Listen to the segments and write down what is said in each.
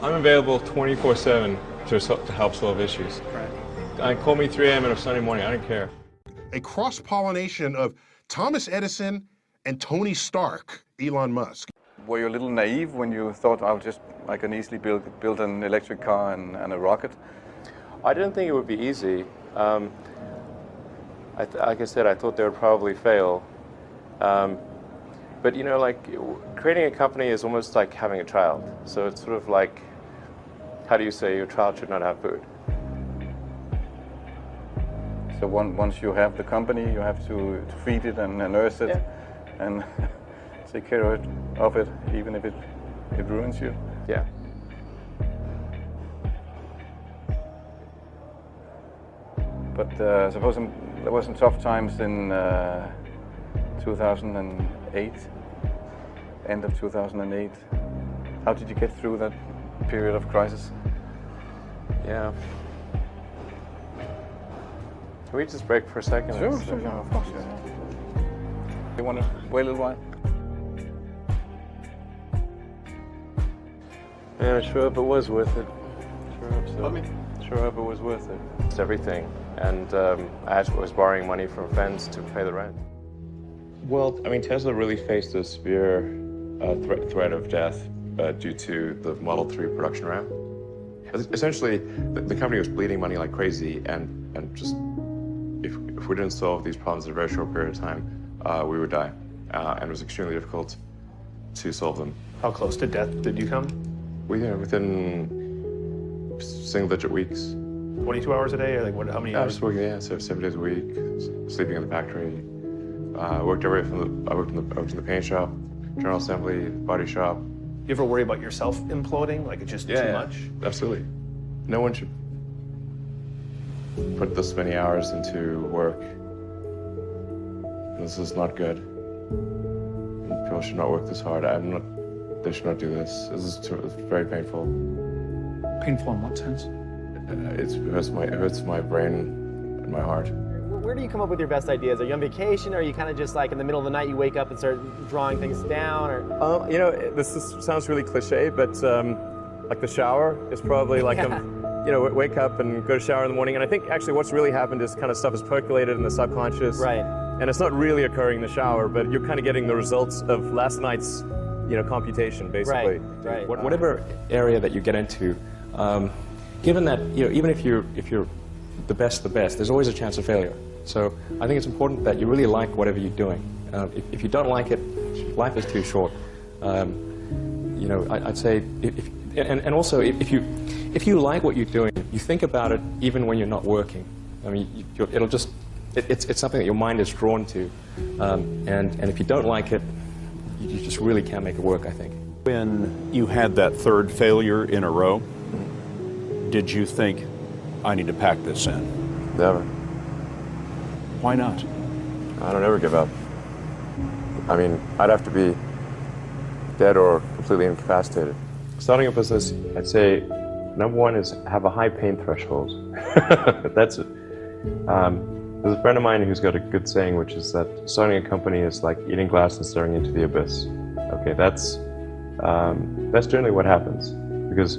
I'm available 24/7 to help solve issues. Right. Call me 3 a.m. on a Sunday morning, I don't care. A cross-pollination of Thomas Edison and Tony Stark, Elon Musk. Were you a little naive when you thought I can easily build an electric car and a rocket? I didn't think it would be easy. Like I said, I thought they would probably fail. But you know, like creating a company is almost like having a child. So it's sort of like, how do you say your child should not have food? So once you have the company, you have to feed it and nurse it, and take care of it, even if it ruins you. Yeah. But suppose there were some tough times in 2008, end of 2008. How did you get through that period of crisis? Yeah. Can we just break for a second? Sure, of course. You want to wait a little while? Man, I sure hope it was worth it. Sure hope so. Sure hope it was worth it. It's everything. And I was borrowing money from friends to pay the rent. Well, I mean, Tesla really faced a severe threat of death due to the Model 3 production ramp. Essentially, the company was bleeding money like crazy, and just if we didn't solve these problems in a very short period of time, we would die. And it was extremely difficult to solve them. How close to death did you come? Within single-digit weeks. 22 hours a day, or like what? How many I hours? was working, so 7 days a week, sleeping in the factory. I worked in the paint shop, general assembly, body shop. Do you ever worry about yourself imploding? Like it's just too much? Absolutely. No one should put this many hours into work. This is not good. People should not work this hard. They should not do this. It's very painful. Painful in what sense? It hurts my brain and my heart. Where do you come up with your best ideas? Are you on vacation, or are you kind of just like in the middle of the night you wake up and start drawing things down? Or You know, sounds really cliche, but like the shower is probably like wake up and go to shower in the morning. And I think actually what's really happened is kind of stuff is percolated in the subconscious. Right. And it's not really occurring in the shower, but you're kind of getting the results of last night's, computation, basically. Right. Whatever area that you get into, given that, even if you're the best, there's always a chance of failure. So I think it's important that you really like whatever you're doing. If you don't like it, life is too short. I'd say, also if you like what you're doing, you think about it even when you're not working. I mean, it's something that your mind is drawn to, and if you don't like it, you just really can't make it work, I think. When you had that third failure in a row, did you think, I need to pack this in? Never. Why not? I don't ever give up. I mean, I'd have to be dead or completely incapacitated. Starting a business, I'd say, number one is have a high pain threshold. That's it. There's a friend of mine who's got a good saying, which is that starting a company is like eating glass and staring into the abyss. Okay, that's generally what happens, because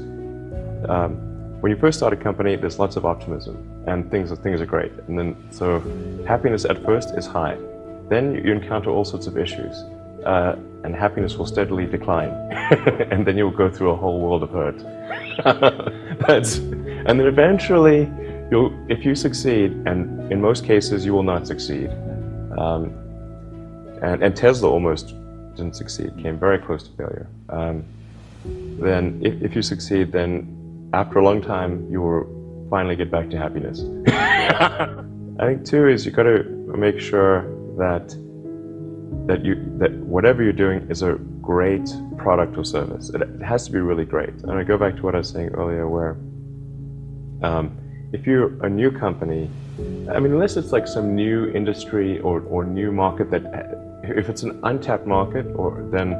when you first start a company, there's lots of optimism and things are great, and then so happiness at first is high. Then you encounter all sorts of issues, and happiness will steadily decline, and then you'll go through a whole world of hurt. And then eventually, if you succeed, and in most cases you will not succeed, and Tesla almost didn't succeed, came very close to failure. Then if you succeed, then after a long time you will finally get back to happiness. I think too is you've got to make sure that whatever you're doing is a great product or service. It has to be really great. And I go back to what I was saying earlier, where if you're a new company, I mean, unless it's like some new industry or new market if it's an untapped market, then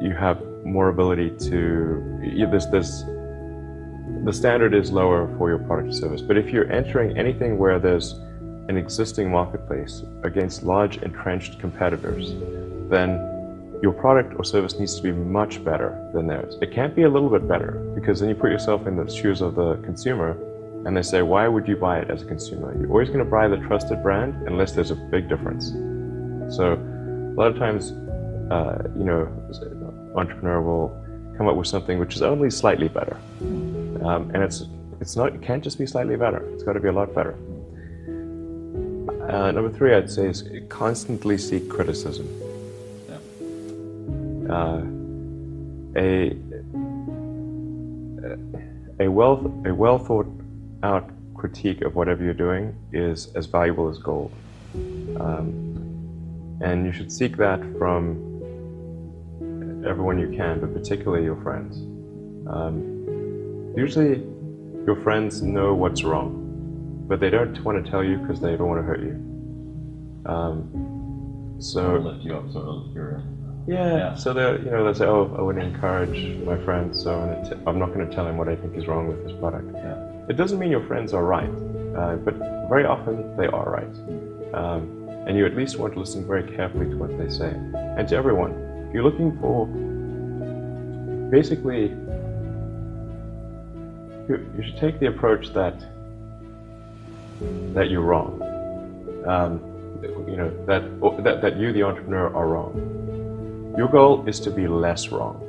you have more ability to, the standard is lower for your product or service. But if you're entering anything where there's an existing marketplace against large entrenched competitors, then your product or service needs to be much better than theirs. It can't be a little bit better, because then you put yourself in the shoes of the consumer and they say, why would you buy it as a consumer? You're always going to buy the trusted brand unless there's a big difference. So a lot of times, you know, an entrepreneur will come up with something which is only slightly better. And it can't just be slightly better. It's got to be a lot better. Number 3, I'd say, is constantly seek criticism. A well thought out critique of whatever you're doing is as valuable as gold. And you should seek that from everyone you can, but particularly your friends. Usually your friends know what's wrong, but they don't want to tell you because they don't want to hurt you. So lift you up, sort of. yeah. So they'll say, oh, I wouldn't encourage my friend, so I'm not going to tell him what I think is wrong with this product. Yeah. It doesn't mean your friends are right, but very often they are right. And you at least want to listen very carefully to what they say. And to everyone, if you're looking for, basically, you should take the approach that you're wrong. You know, that you, the entrepreneur, are wrong. Your goal is to be less wrong.